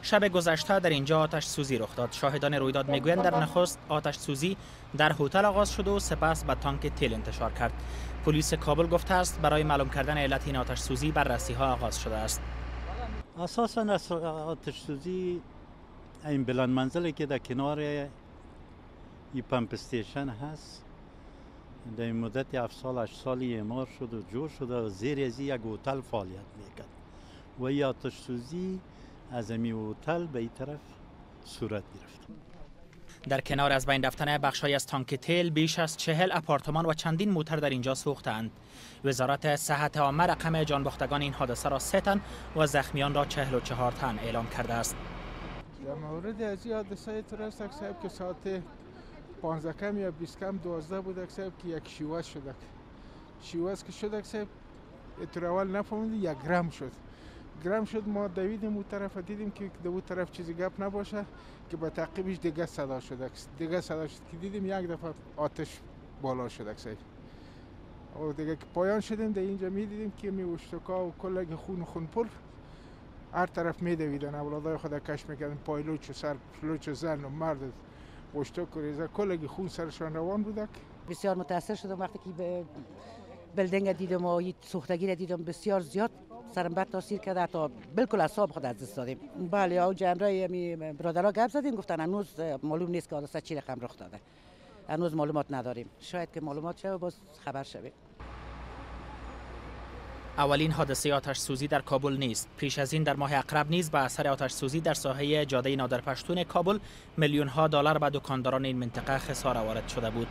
شب گذشته در اینجا آتش سوزی رخ داد. شاهدان رویداد میگویند در نخست آتش سوزی در هتل آغاز شد و سپس به تانک تیل انتشار کرد. پلیس کابل گفته است برای معلوم کردن علت این آتش سوزی بررسی ها آغاز شده است. اساساً آتش سوزی این بلند منزلی که در کنار این پمپ استیشن هست در این مدت 7 سال 8 سالی اعمار شد و جور شده و زیر از یک هتل فعالیت میکرد و این آتش سوزی از این هتل به این طرف صورت گرفت. در کنار از بین رفتن بخش‌های از تانک تیل بیش از 40 آپارتمان و چندین موتر در اینجا سوختند. وزارت صحت عامه رقم جانباختگان این حادثه را 3 تن و زخمیان را 44 تن اعلام کرده است. در مورد از این حادثه ترست صاحب که ساعت 15 کم یا 20 کم 12 بود صاحب که یک شیوه شد. شیوه که شد صاحب اتر اول نفهمیدیم 1 گرم شد. گرم شد ما دویدیم اون طرف دیدیم که در اون طرف چیزی گپ نباشه که با تعقیبش دیگه صدا شد. دیگه صدا شد که دیدیم یک دفعه آتش بالا شد صاحب. و دیگه که پایان شدیم در اینجا میدیدیم که می اشتکا و کلگ خون پر هر طرف میدویدن. اولادای خود کش میکردن پای لوچ و سر لوچ و زن و مرد اشتک و ریزه کلگ خون سرشان روان بودک. بسیار متاثر شدم وقتی که به بلدنگ دیدم و سوختگی را دیدم. بسیار زیاد سرم بد تاثیر کرده تا بالکل اعصاب خود از دست دادیم. بله او جنرای برادرها گپ زدیم گفتن هنوز معلوم نیست که حادثه چی رقم رخ داده. هنوز معلومات نداریم. شاید که معلومات شه و باز خبر شویم. اولین حادثه آتش سوزی در کابل نیست. پیش از این در ماه اقرب نیز به اثر آتش سوزی در ساحه جاده نادرپشتون کابل میلیون ها دلار به دکانداران این منطقه خسارت وارد شده بود.